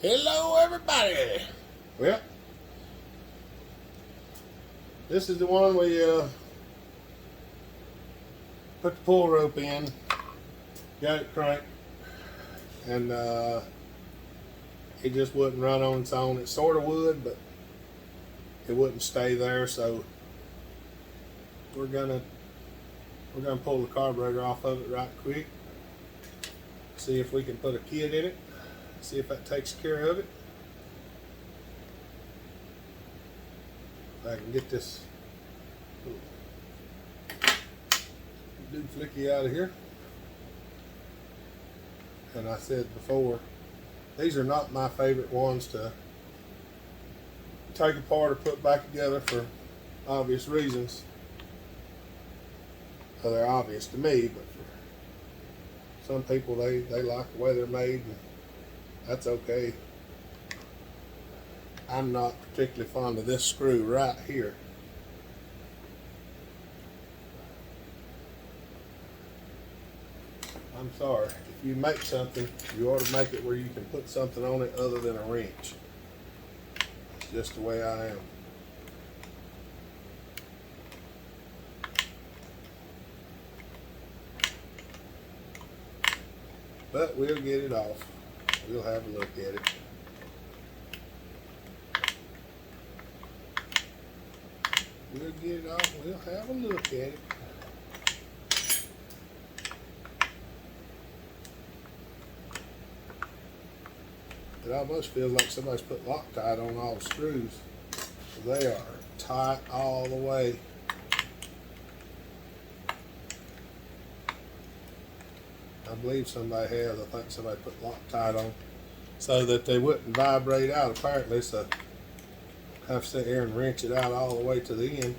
Hello, everybody. Well, this is the one we put the pull rope in, got it cranked, and it just wouldn't run on its own. It sort of would, but it wouldn't stay there. So we're gonna pull the carburetor off of it right quick. See if we can put a kit in it. See if that takes care of it. If I can get this dude flicky out of here. And I said before, these are not my favorite ones to take apart or put back together for obvious reasons. Well, they're obvious to me, but for some people they like the way they're made, and that's okay. I'm not particularly fond of this screw right here. I'm sorry. If you make something, you ought to make it where you can put something on it other than a wrench. It's just the way I am. But we'll get it off. We'll have a look at it. We'll get it off. We'll have a look at it. It almost feels like somebody's put Loctite on all the screws. They are tight all the way. I believe somebody has. I think somebody put Loctite on so that they wouldn't vibrate out, apparently. So I have to sit here and wrench it out all the way to the end.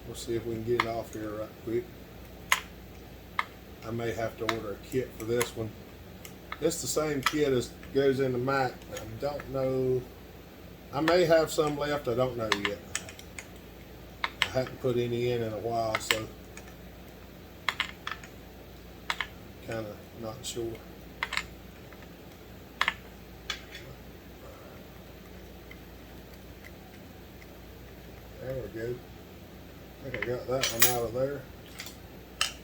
We'll see if we can get it off here right quick. I may have to order a kit for this one. It's the same kit as goes in the Mac. I don't know. I may have some left. I don't know yet. I haven't put any in a while, so kind of not sure. There we go. I think I got that one out of there. If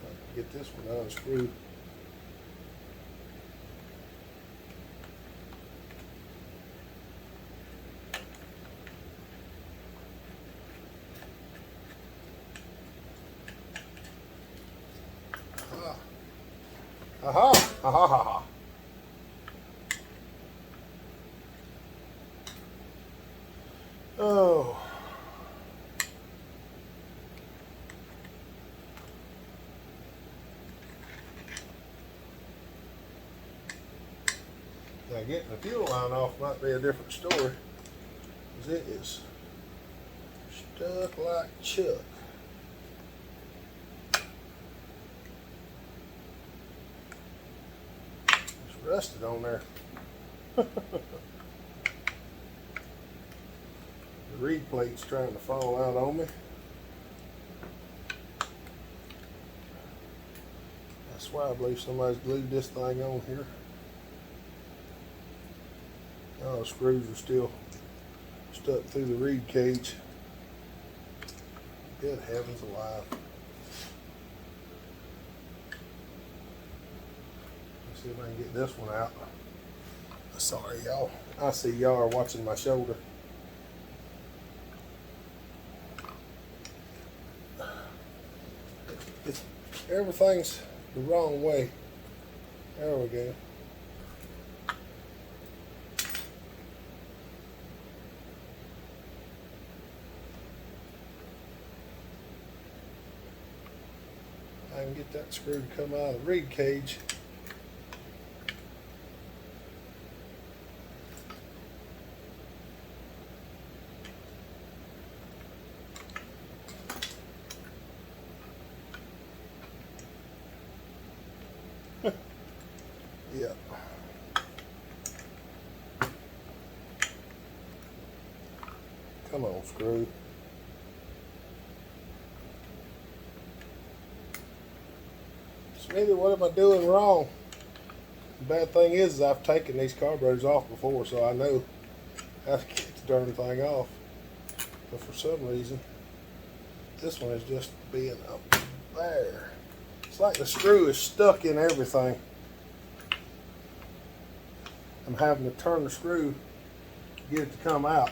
I can get this one out of the screw. Aha! Ha ha ha ha! Oh. Now getting the fuel line off might be a different story, because it is stuck like Chuck. It's rusted on there. The reed plate's trying to fall out on me. That's why I believe somebody's glued this thing on here. Oh, the screws are still stuck through the reed cage. Good heavens alive. Let's see if I can get this one out. Sorry, y'all. I see y'all are watching my shoulder. Everything's the wrong way. There we go. I can get that screw to come out of the reed cage. Yeah. Come on, screw. Smithy, what am I doing wrong? The bad thing is I've taken these carburetors off before, so I know how to get the darn thing off. But for some reason, this one is just being up there. It's like the screw is stuck in everything. I'm having to turn the screw to get it to come out,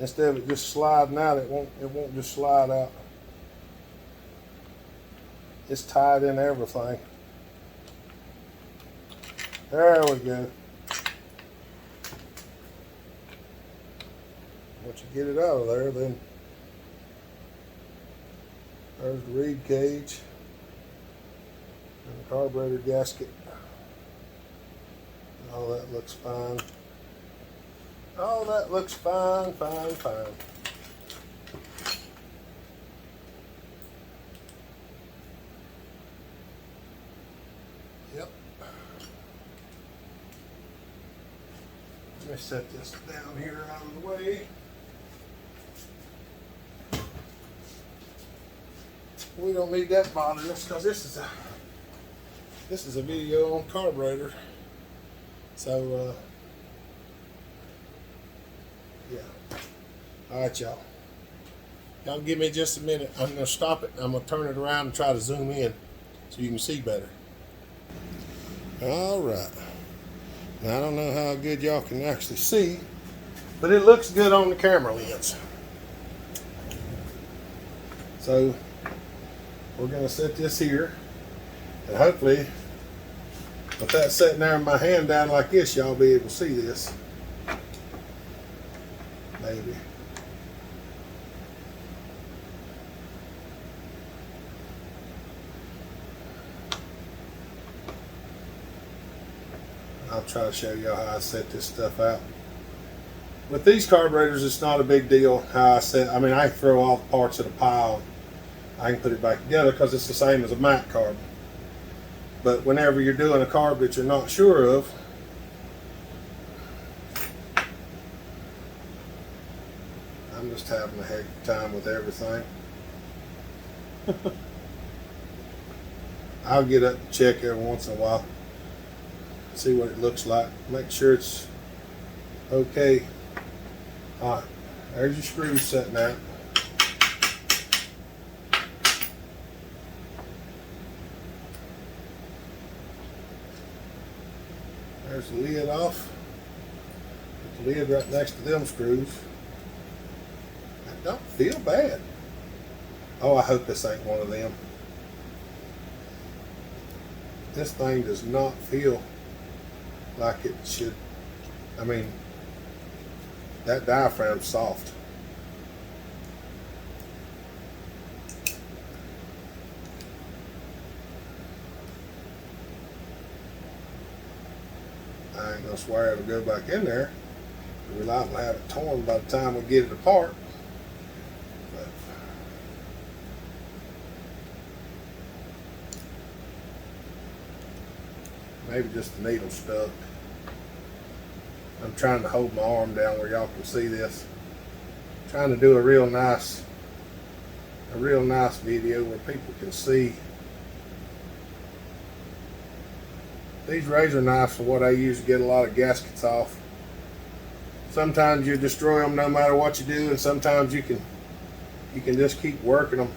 instead of it just sliding out. It won't just slide out. It's tied in everything. There we go. Once you get it out of there, then there's the reed cage and the carburetor gasket. Oh, that looks fine. Oh, that looks fine, fine, fine. Yep. Let me set this down here out of the way. We don't need that bothering us because this is a video on carburetor. So yeah. Alright, y'all. Y'all give me just a minute. I'm gonna stop it. I'm gonna turn it around and try to zoom in so you can see better. Alright. Now I don't know how good y'all can actually see, but it looks good on the camera lens. So we're going to set this here, and hopefully with that sitting there in my hand down like this, y'all be able to see this. Maybe. I'll try to show y'all how I set this stuff out. With these carburetors, it's not a big deal how I set. I mean, I can throw all the parts in a pile. I can put it back together because it's the same as a mat carb. But whenever you're doing a carb that you're not sure of, I'm just having a heck of a time with everything. I'll get up and check every once in a while, see what it looks like, make sure it's okay. Alright, there's your screws sitting out. There's the lid off. Put the lid right next to them screws. That don't feel bad. Oh, I hope this ain't one of them. This thing does not feel like it should. I mean, that diaphragm's soft. I ain't gonna swear it'll go back in there. We're liable to have it torn by the time we get it apart. But maybe just the needle stuck. I'm trying to hold my arm down where y'all can see this. I'm trying to do a real nice video where people can see. These razor knives are what I use to get a lot of gaskets off. Sometimes you destroy them no matter what you do, and sometimes you can just keep working them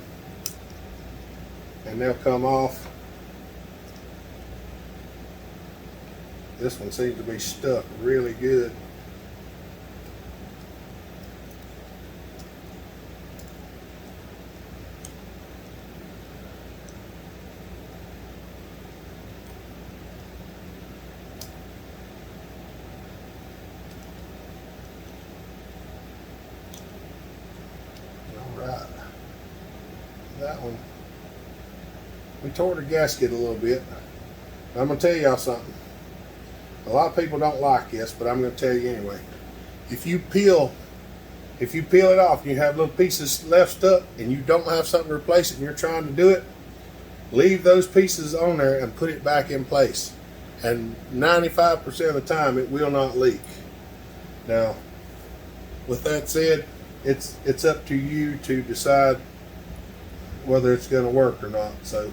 and they'll come off. This one seems to be stuck really good. Alright. That one. We tore the gasket a little bit. I'm going to tell y'all something. A lot of people don't like this, but I'm going to tell you anyway. If you peel it off and you have little pieces left stuck and you don't have something to replace it and you're trying to do it, leave those pieces on there and put it back in place. And 95% of the time it will not leak. Now, with that said, it's up to you to decide whether it's going to work or not. So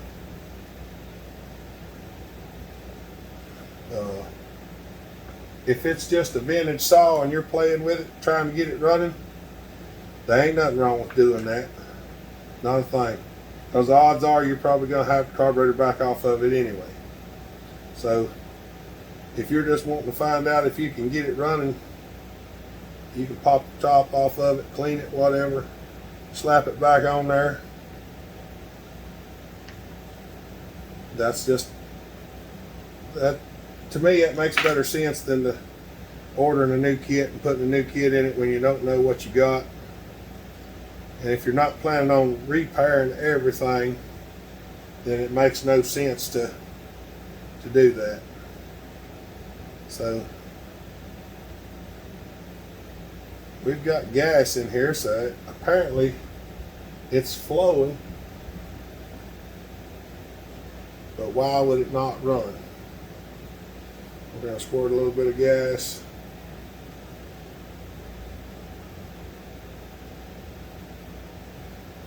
If it's just a vintage saw and you're playing with it, trying to get it running, there ain't nothing wrong with doing that. Not a thing. Because the odds are you're probably going to have the carburetor back off of it anyway. So if you're just wanting to find out if you can get it running, you can pop the top off of it, clean it, whatever, slap it back on there. That's just, that to me, it makes better sense than the ordering a new kit and putting a new kit in it when you don't know what you got. And if you're not planning on repairing everything, then it makes no sense to do that. So we've got gas in here, so apparently it's flowing. But why would it not run? We're going to squirt a little bit of gas.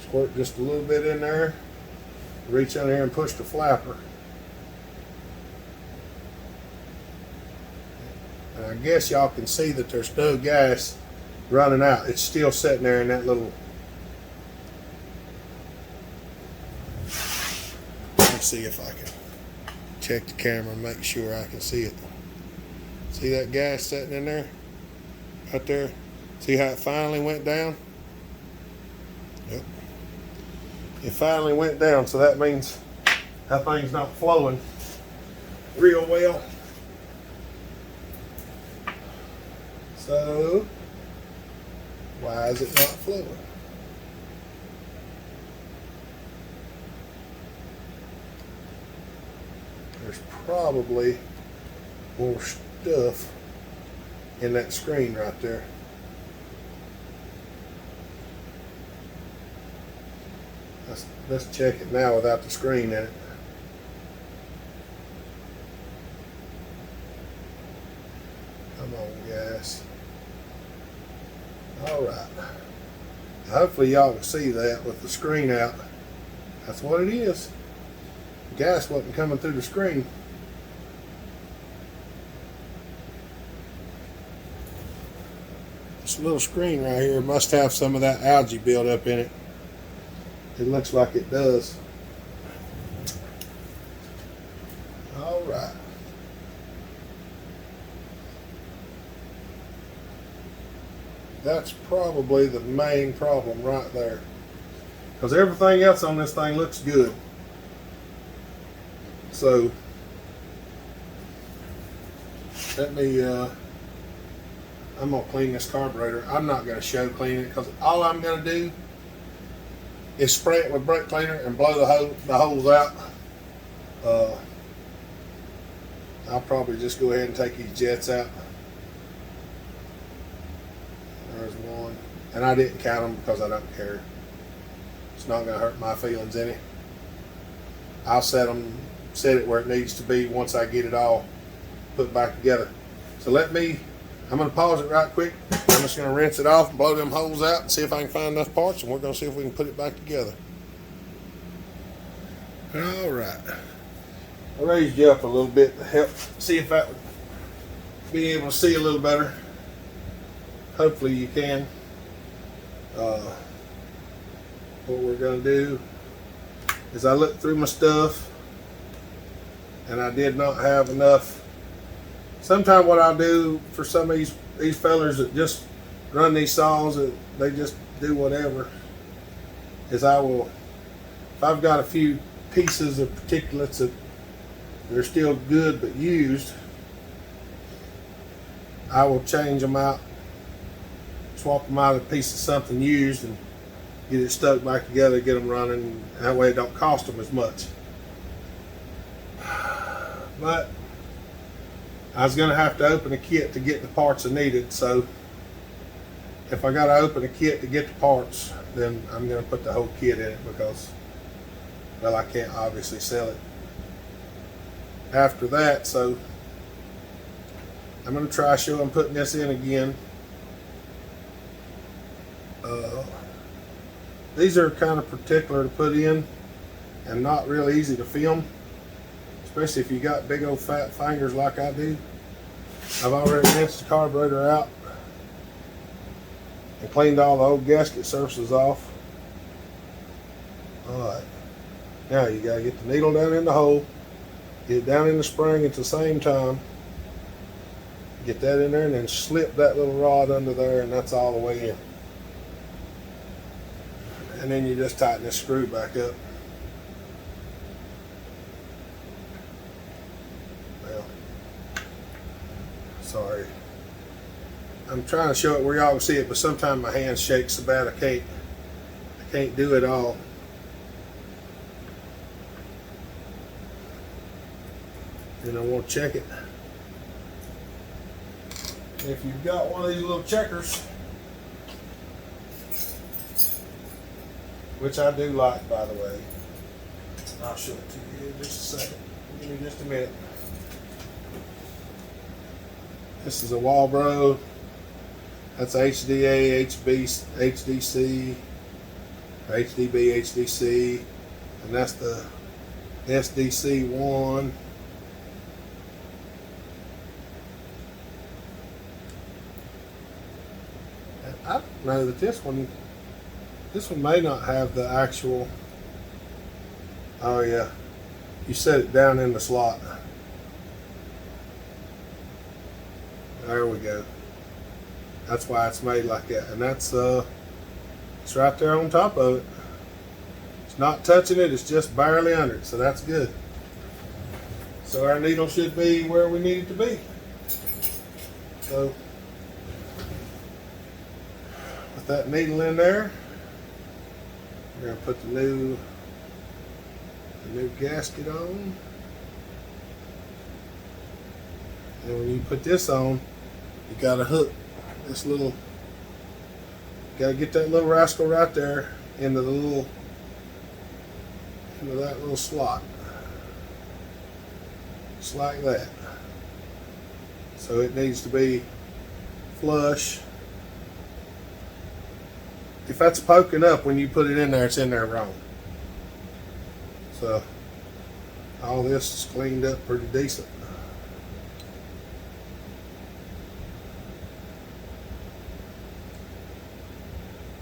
Squirt just a little bit in there. Reach in here and push the flapper. And I guess y'all can see that there's no gas running out. It's still sitting there in that little. Let's see if I can check the camera and make sure I can see it. See that gas sitting in there? Right there? See how it finally went down? Yep. It finally went down, so that means that thing's not flowing real well. So, why is it not flowing? There's probably more stuff in that screen right there. Let's check it now without the screen in it. Come on, guys. Alright. Hopefully y'all can see that with the screen out. That's what it is. The gas wasn't coming through the screen. This little screen right here must have some of that algae built up in it. It looks like it does. All right. That's probably the main problem right there. Because everything else on this thing looks good. So, let me, I'm going to clean this carburetor. I'm not going to show clean it because all I'm going to do is spray it with brake cleaner and blow the holes out. I'll probably just go ahead and take these jets out. There's one. And I didn't count them because I don't care. It's not going to hurt my feelings any. I'll set it where it needs to be once I get it all put back together. So I'm going to pause it right quick. I'm just going to rinse it off and blow them holes out and see if I can find enough parts, and we're going to see if we can put it back together. All right. I raised you up a little bit to help see if that would be able to see a little better. Hopefully you can. What we're going to do is I looked through my stuff and I did not have enough. Sometimes what I'll do for some of these fellers that just run these saws, that they just do whatever, is I will, if I've got a few pieces of particulates that they're still good but used, I will change them out, swap them out of a piece of something used and get it stuck back together, get them running. That way it don't cost them as much. But I was going to have to open a kit to get the parts I needed, so if I got to open a kit to get the parts, then I'm going to put the whole kit in it because, well, I can't obviously sell it after that. So I'm going to try showing putting this in again. These are kind of particular to put in and not real easy to film, especially if you got big old fat fingers like I do. I've already rinsed the carburetor out and cleaned all the old gasket surfaces off. Alright, now you gotta get the needle down in the hole, get it down in the spring at the same time, get that in there, and then slip that little rod under there, and that's all the way in. And then you just tighten this screw back up. Well, sorry. I'm trying to show it where y'all can see it, but sometimes my hand shakes so bad I can't do it all. And I want to check it. If you've got one of these little checkers, which I do like, by the way, I'll show it to you in just a second. Give me just a minute. This is a Walbro. That's HDA, HB, HDC, HDB, HDC, and that's the SDC1. I don't know that this one may not have the actual, oh yeah, you set it down in the slot. There we go. That's why it's made like that, and that's it's right there on top of it. It's not touching it, it's just barely under it, so that's good. So our needle should be where we need it to be. So with that needle in there, we're going to put the new gasket on. And when you put this on, you got to hook this little, got to get that little rascal right there into that little slot. Just like that. So it needs to be flush. If that's poking up when you put it in there, it's in there wrong. So all this is cleaned up pretty decent.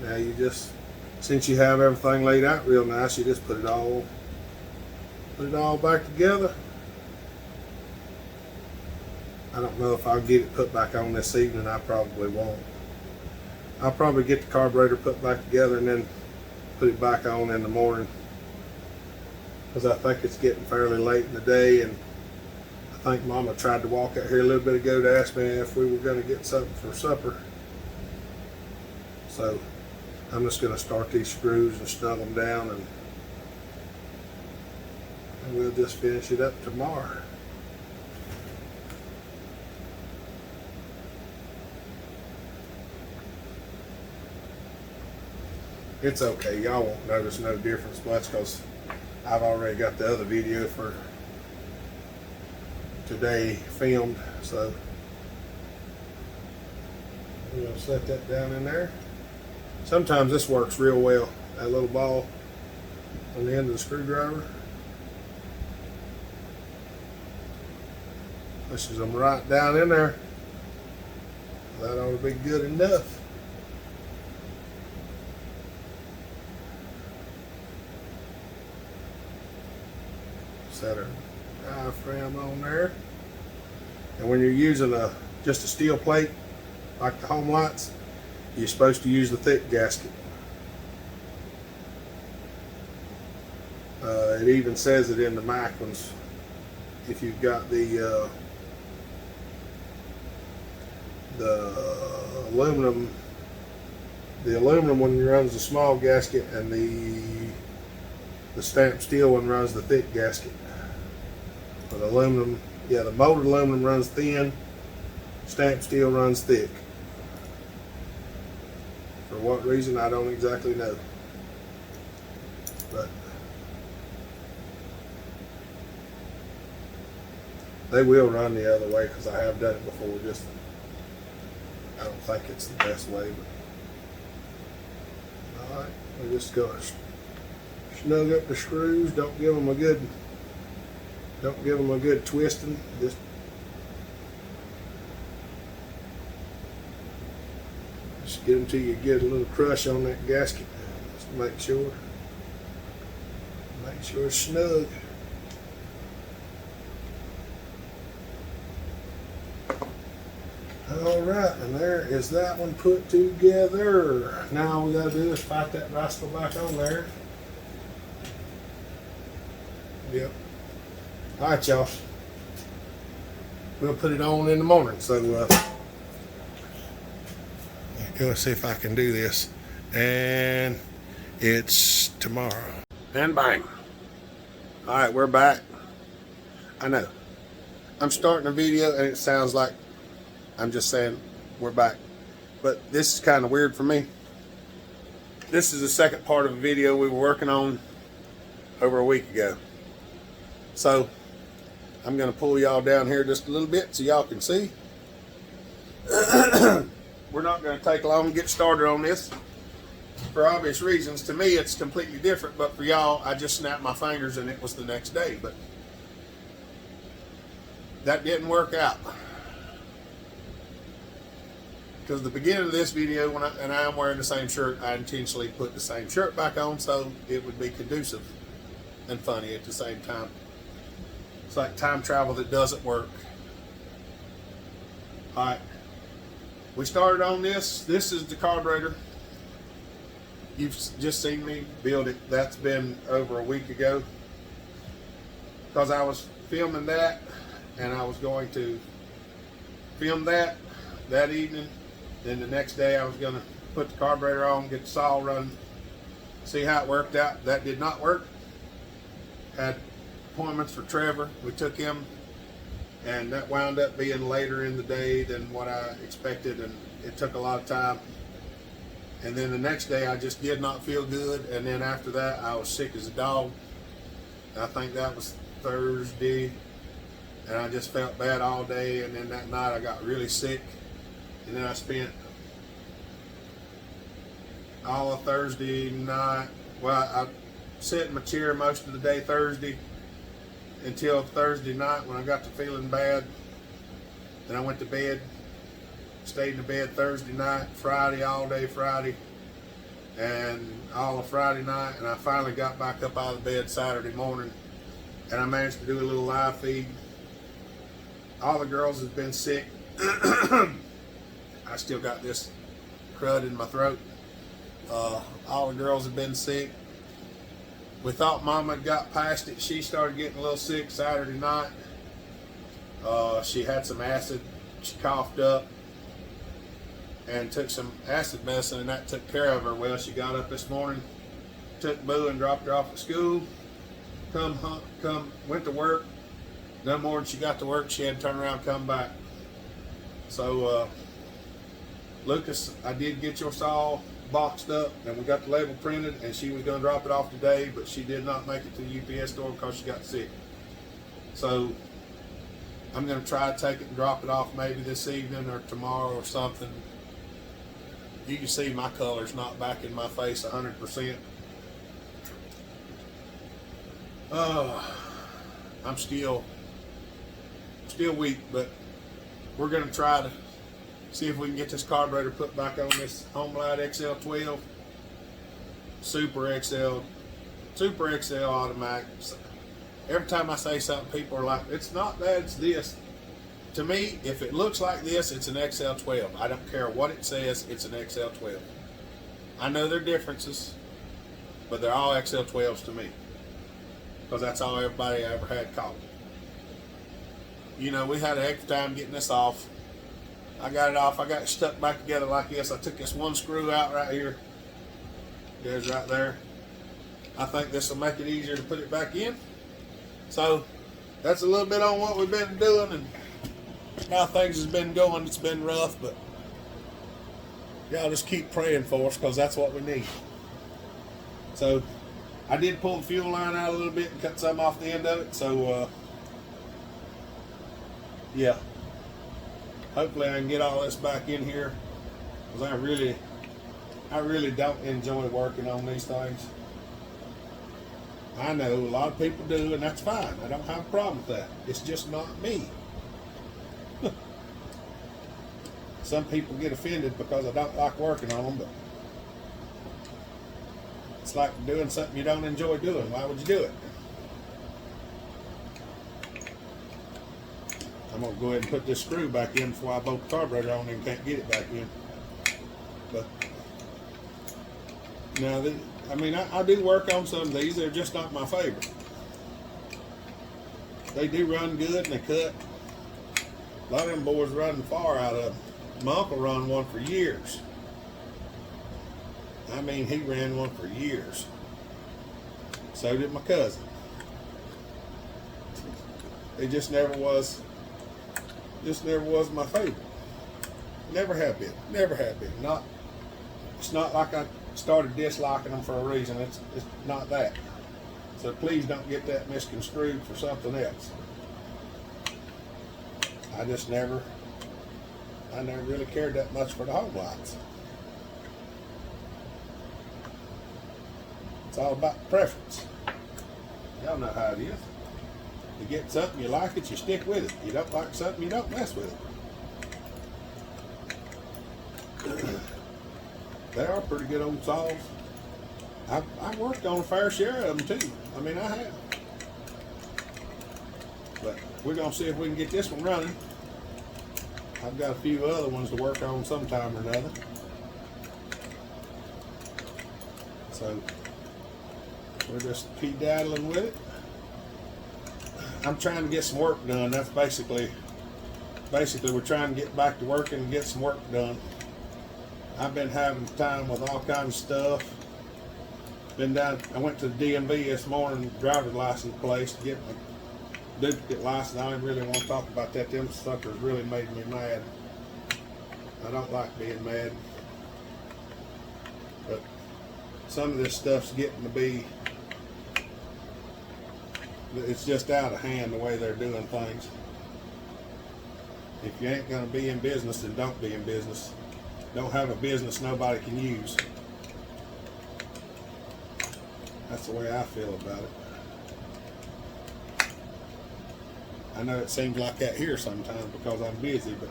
Now you just, since you have everything laid out real nice, you just put it all back together. I don't know if I'll get it put back on this evening. I probably won't. I'll probably get the carburetor put back together and then put it back on in the morning, because I think it's getting fairly late in the day, and I think Mama tried to walk out here a little bit ago to ask me if we were going to get something for supper. So I'm just going to start these screws and snug them down, and we'll just finish it up tomorrow. It's okay, y'all won't notice no difference much because I've already got the other video for today filmed. So we're going to set that down in there. Sometimes this works real well, that little ball on the end of the screwdriver. Pushes them right down in there. That ought to be good enough. Set our diaphragm on there, and when you're using just a steel plate like the Homelites, you're supposed to use the thick gasket. It even says it in the Mac ones. If you've got the aluminum one runs the small gasket, and the stamped steel one runs the thick gasket. But aluminum, yeah, the molded aluminum runs thin, stamped steel runs thick. For what reason, I don't exactly know. But they will run the other way because I have done it before. Just, I don't think it's the best way. But all right, we're just going to snug up the screws. Don't give them a good Don't give them a good twisting. Just get them till you get a little crush on that gasket. Just make sure it's snug. All right, and there is that one put together. Now all we gotta do is fight that rascal back on there. Yep. All right, y'all. We'll put it on in the morning. So go see if I can do this. And it's tomorrow. And bang. All right, we're back. I know. I'm starting a video and it sounds like I'm just saying we're back. But this is kind of weird for me. This is the second part of a video we were working on over a week ago. So I'm going to pull y'all down here just a little bit so y'all can see. We're not going to take long to get started on this for obvious reasons. To me, it's completely different, but for y'all, I just snapped my fingers and it was the next day. But that didn't work out. Because the beginning of this video, and I am wearing the same shirt, I intentionally put the same shirt back on so it would be conducive and funny at the same time. It's like time travel that doesn't work. All right. We started on this. This is the carburetor. You've just seen me build it. That's been over a week ago. Because I was filming that, and I was going to film that evening. Then the next day I was going to put the carburetor on, get the saw running, see how it worked out. That did not work. Had appointments for Trevor. We took him, and that wound up being later in the day than what I expected, and it took a lot of time. And then the next day I just did not feel good, and then after that I was sick as a dog. I think that was Thursday, and I just felt bad all day, and then that night I got really sick. And then I spent all of Thursday night, well, I sat in my chair most of the day Thursday until Thursday night when I got to feeling bad. Then I went to bed, stayed in the bed Thursday night, Friday, all day Friday, and all of Friday night, and I finally got back up out of bed Saturday morning, and I managed to do a little live feed. All the girls have been sick. I still got this crud in my throat. All the girls have been sick. We thought Mama had got past it. She started getting a little sick Saturday night. She had some acid. She coughed up and took some acid medicine, and that took care of her. Well, she got up this morning, took Boo and dropped her off at school. Went to work. No more than she got to work, she had to turn around and come back. So, Lucas, I did get your saw boxed up, and we got the label printed, and she was going to drop it off today, but she did not make it to the UPS store because she got sick. So I'm going to try to take it and drop it off maybe this evening or tomorrow or something. You can see my color's not back in my face 100%. I'm still weak, but we're going to try to see if we can get this carburetor put back on this Homelite XL 12 Super XL automatic. Every time I say something, people are like, it's not that, it's this. To me, if it looks like this, it's an XL 12. I don't care what it says, it's an XL 12. I know there are differences, but they're all XL 12s to me, because that's all everybody ever had called it. You know, we had a heck of a time getting this off. I got it off. I got it stuck back together like this. I took this one screw out right here. There's right there. I think this will make it easier to put it back in. So that's a little bit on what we've been doing and how things has been going. It's been rough, but y'all just keep praying for us, because that's what we need. So I did pull the fuel line out a little bit and cut some off the end of it. So yeah, hopefully I can get all this back in here, because I really don't enjoy working on these things. I know a lot of people do, and that's fine. I don't have a problem with that. It's just not me. Some people get offended because I don't like working on them, but it's like doing something you don't enjoy doing. Why would you do it? I'm going to go ahead and put this screw back in before I bolt the carburetor on and can't get it back in. But now, I mean, I do work on some of these. They're just not my favorite. They do run good and they cut. A lot of them boys running far out of them. My uncle run one for years. I mean, he ran one for years. So did my cousin. It just never was my favorite. Never have been. Never have been. It's not like I started disliking them for a reason. It's not that. So please don't get that misconstrued for something else. I never really cared that much for the Homelites. It's all about preference. Y'all know how it is. You get something, you like it, you stick with it. You don't like something, you don't mess with it. They are pretty good old saws. I've worked on a fair share of them too. I mean, I have. But we're going to see if we can get this one running. I've got a few other ones to work on sometime or another. So we're just daddling with it. I'm trying to get some work done. That's basically we're trying to get back to working and get some work done. I've been having time with all kinds of stuff. I went to the DMV this morning, driver's license place, to get my duplicate license. I don't really want to talk about that. Them suckers really made me mad. I don't like being mad. But some of this stuff's getting to be, it's just out of hand the way they're doing things. If you ain't going to be in business, then don't be in business. Don't have a business nobody can use. That's the way I feel about it. I know it seems like that here sometimes because I'm busy, but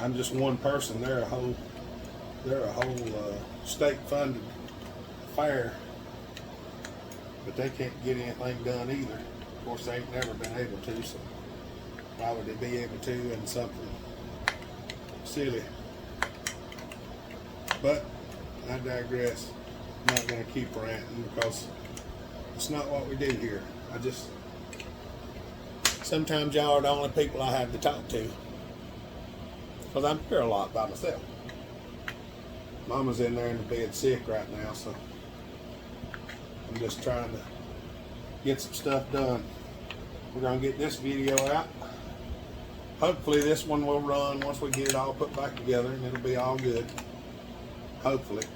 I'm just one person. They're a whole state-funded fair, but they can't get anything done either. Of course, they ain't never been able to, so why would they be able to in something silly? But I digress. I'm not going to keep ranting because it's not what we do here. Sometimes y'all are the only people I have to talk to because I'm here a lot by myself. Mama's in there in the bed sick right now, so I'm just trying to get some stuff done. We're going to get this video out. Hopefully this one will run once we get it all put back together and it'll be all good. Hopefully.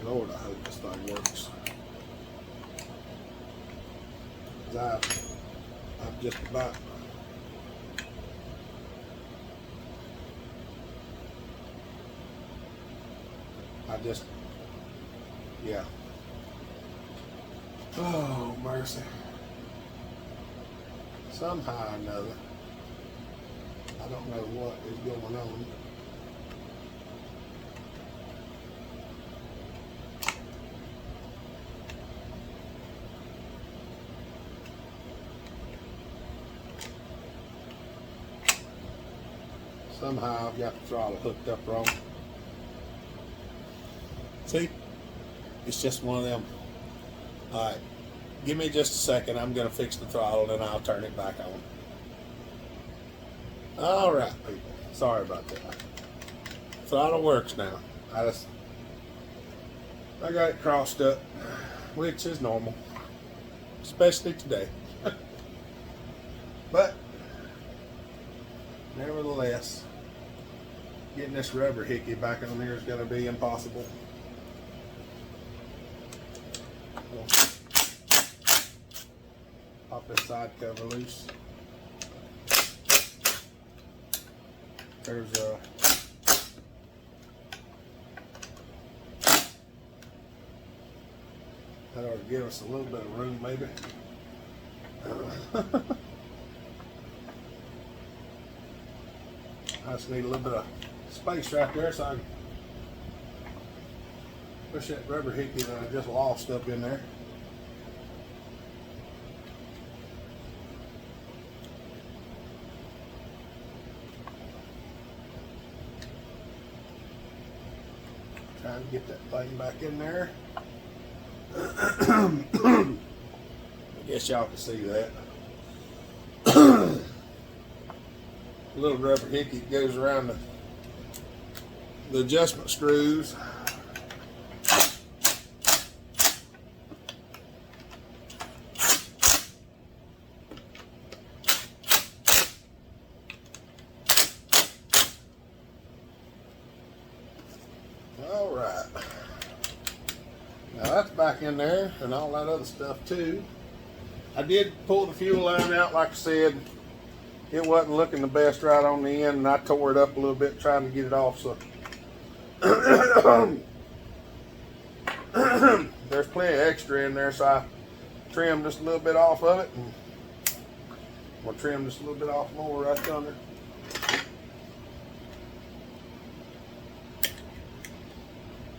Lord, I hope this thing works. I'm just about yeah. Oh, mercy. Somehow or another, I don't know what is going on. Somehow I've got the throttle hooked up wrong. See? It's just one of them. Alright. Give me just a second. I'm going to fix the throttle and I'll turn it back on. Alright, people. Sorry about that. Throttle works now. I got it crossed up, which is normal. Especially today. But nevertheless, getting this rubber hickey back on there is going to be impossible. Pop this side cover loose. There's That ought to give us a little bit of room, maybe. I just need a little bit of space right there so I can push that rubber hickey that I just lost up in there. Trying to get that thing back in there. I guess y'all can see that. Little rubber hickey that goes around the adjustment screws. All right. Now that's back in there and all that other stuff too. I did pull the fuel line out, like I said. It wasn't looking the best right on the end, and I tore it up a little bit trying to get it off. So there's plenty of extra in there, so I trimmed just a little bit off of it, and I'm gonna trim just a little bit off more right under.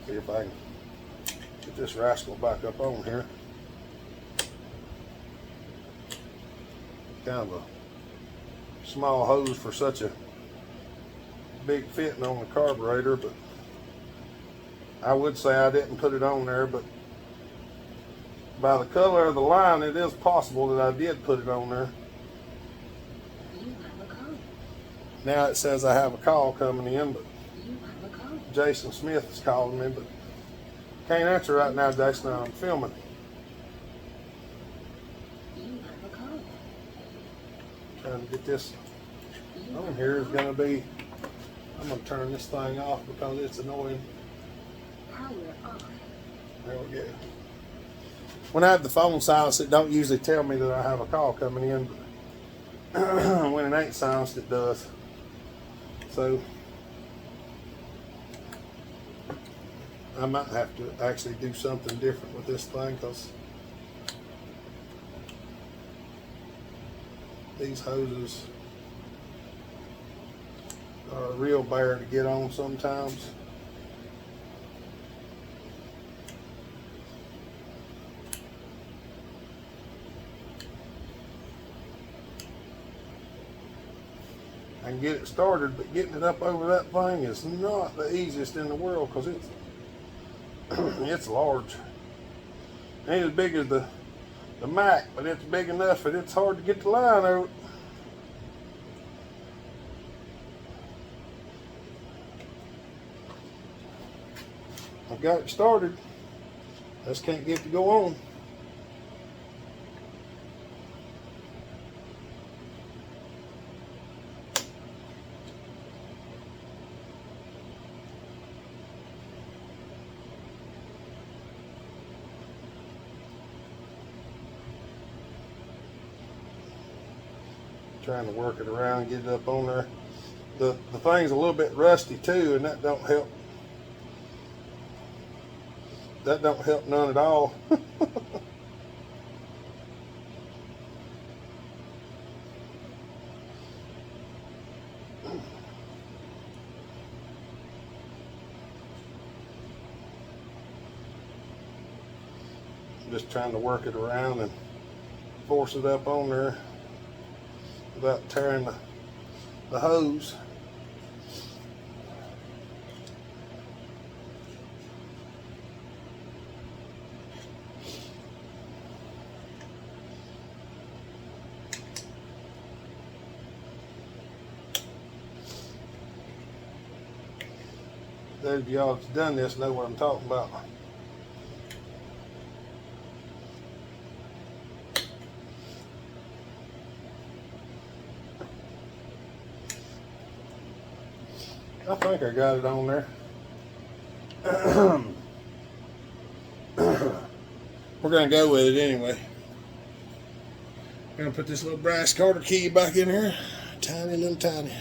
See if I can get this rascal back up on here. Kind of a small hose for such a big fitting on the carburetor, but I would say I didn't put it on there, but by the color of the line it is possible that I did put it on there. Now it says I have a call coming in, but Jason Smith is calling me, but can't answer right now, Jason. I'm filming. Trying to get this on here is going to be, I'm going to turn this thing off because it's annoying. There we go. When I have the phone silenced, it don't usually tell me that I have a call coming in, but when it ain't silenced, it does. So I might have to actually do something different with this thing, because these hoses are a real bear to get on sometimes. I can get it started, but getting it up over that thing is not the easiest in the world, because it's it's large. Ain't as big as the Mac, but it's big enough that it's hard to get the line out. I've got it started. Just can't get it to go on. Trying to work it around, get it up on there. The thing's a little bit rusty too, and that don't help. That don't help none at all. Just trying to work it around and force it up on there without tearing the hose. Those of y'all that's done this know what I'm talking about. I think I got it on there. We're going to go with it anyway. I'm going to put this little brass Carter key back in here. Tiny, little tiny.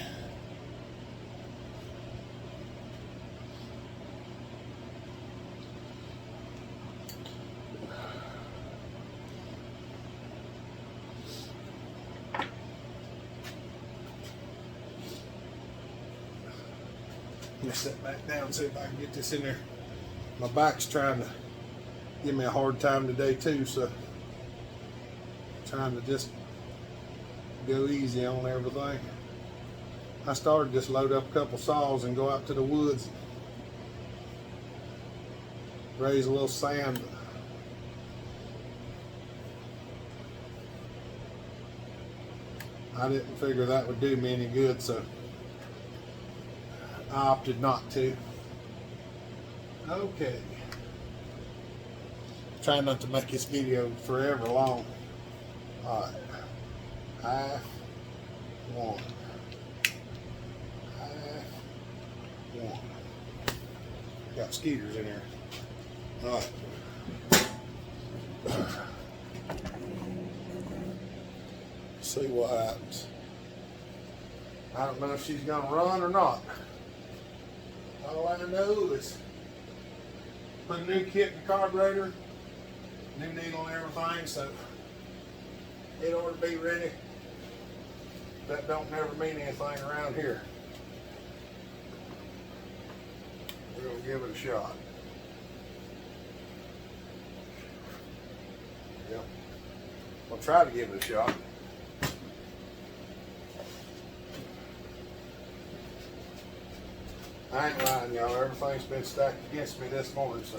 Let me sit back down and see if I can get this in there. My back's trying to give me a hard time today too, so trying to just go easy on everything. I started just load up a couple saws and go out to the woods, raise a little sand. I didn't figure that would do me any good, so I opted not to. Okay. Try not to make this video forever long. Alright. Half one. Half one. Got skeeters in here. Alright. See what happens. I don't know if she's gonna run or not. All I know is put a new kit in the carburetor, new needle and everything, so it ought to be ready. That don't never mean anything around here. We're gonna give it a shot. Yep. We'll try to give it a shot. I ain't lying, y'all. Everything's been stacked against me this morning, so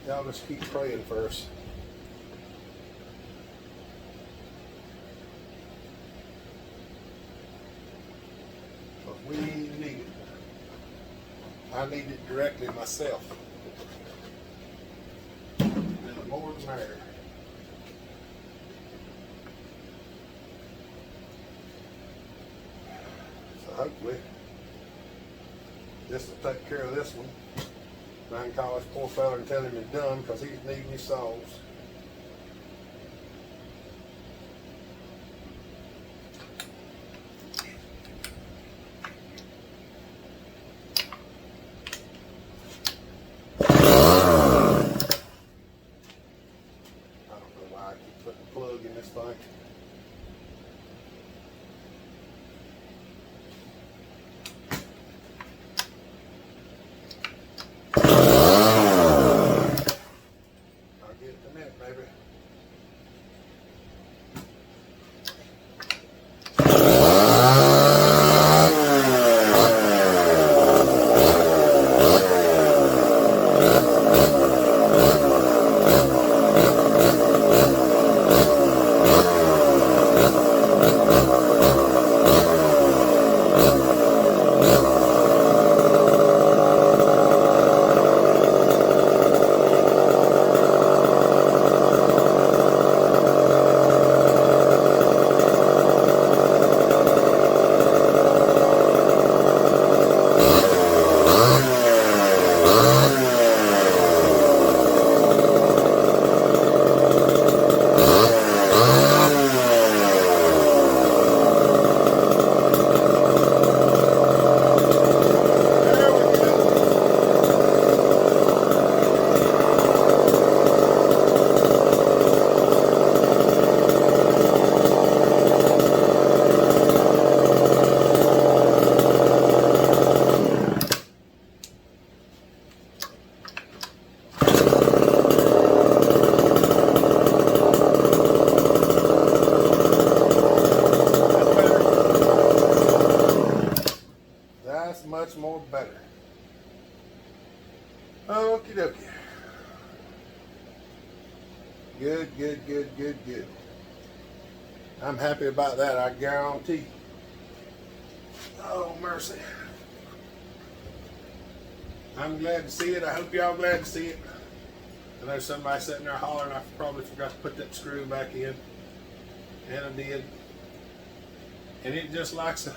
y'all just keep praying for us. But we need it. I need it directly myself. And the more the merrier. So hopefully this will take care of this one. I can call this poor fella and tell him it's done because he's needing his saws. I don't know why I keep putting a plug in this thing. Much more better. Okie dokie. Good, good, good, good, good. I'm happy about that, I guarantee. Oh, mercy. I'm glad to see it. I hope y'all glad to see it. I know somebody sitting there hollering, I probably forgot to put that screw back in. And I did. And it just likes a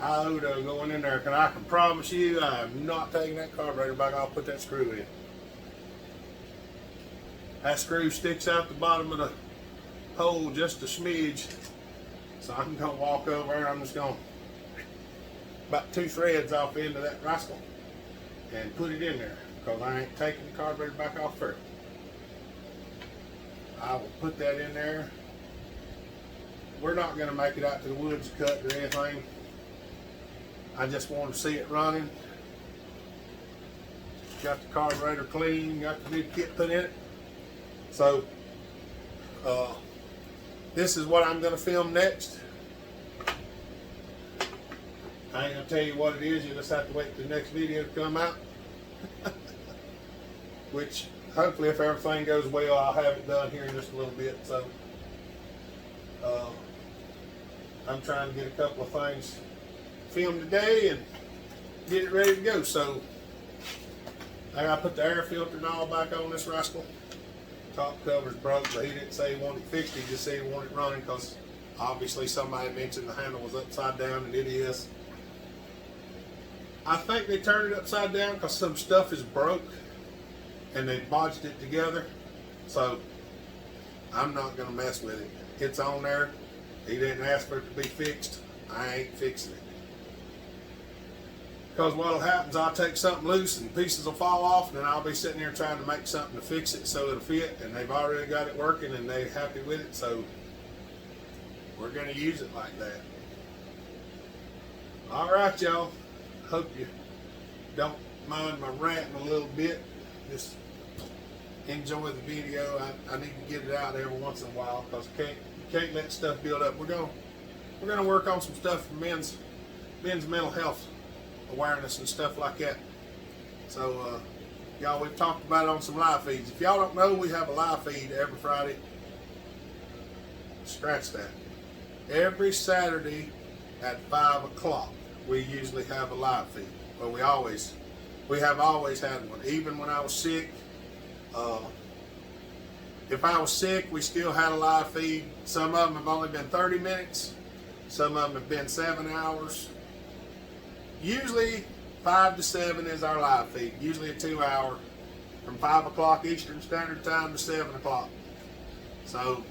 iota going in there, and I can promise you I'm not taking that carburetor back. I'll put that screw in. That screw sticks out the bottom of the hole just a smidge, so I'm going to walk over and I'm just going to about 2 threads off the end of that rascal and put it in there, because I ain't taking the carburetor back off first. I will put that in there. We're not going to make it out to the woods cut or anything. I just want to see it running. Got the carburetor clean, got the new kit put in it. So this is what I'm going to film next. I ain't going to tell you what it is. You just have to wait for the next video to come out. Which hopefully, if everything goes well, I'll have it done here in just a little bit. So I'm trying to get a couple of things filmed today and get it ready to go. So I got to put the air filter and all back on this rascal. Top cover's broke, but he didn't say he wanted it fixed. He just said he wanted it running because obviously somebody mentioned the handle was upside down, and it is. I think they turned it upside down because some stuff is broke and they bodged it together. So I'm not going to mess with it. It's on there. He didn't ask for it to be fixed. I ain't fixing it. Because what'll happen is I'll take something loose and pieces will fall off, and then I'll be sitting there trying to make something to fix it so it'll fit, and they've already got it working and they're happy with it, so we're going to use it like that. Alright, y'all. Hope you don't mind my ranting a little bit. Just enjoy the video. I need to get it out every once in a while because you can't let stuff build up. We're gonna work on some stuff for men's mental health awareness and stuff like that. So y'all, we've talked about it on some live feeds. If y'all don't know, we have a live feed every Friday. Scratch that. Every Saturday at 5 o'clock we usually have a live feed. Well, we have always had one. Even when I was sick, if I was sick, we still had a live feed. Some of them have only been 30 minutes. Some of them have been 7 hours. Usually 5 to 7 is our live feed. Usually a 2-hour from 5 o'clock Eastern Standard Time to 7 o'clock. So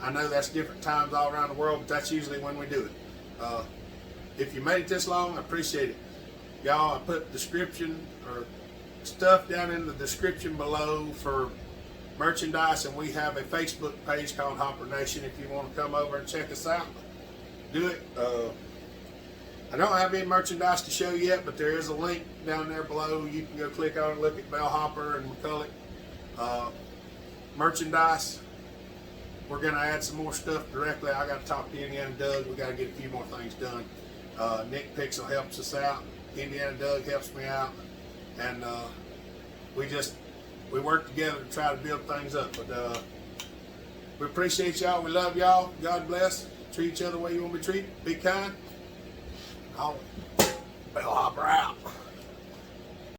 I know that's different times all around the world, but that's usually when we do it. If you made it this long, I appreciate it. Y'all, I put description or stuff down in the description below for merchandise, and we have a Facebook page called Hopper Nation. If you want to come over and check us out, do it. I don't have any merchandise to show yet, but there is a link down there below. You can go click on it, look at Bellhopper and McCulloch merchandise. We're going to add some more stuff directly. I got to talk to Indiana Doug. We got to get a few more things done. Nick Pixel helps us out. Indiana Doug helps me out, and we work together to try to build things up. But we appreciate y'all. We love y'all. God bless. Treat each other the way you want to be treated. Be kind. Bellhopper out.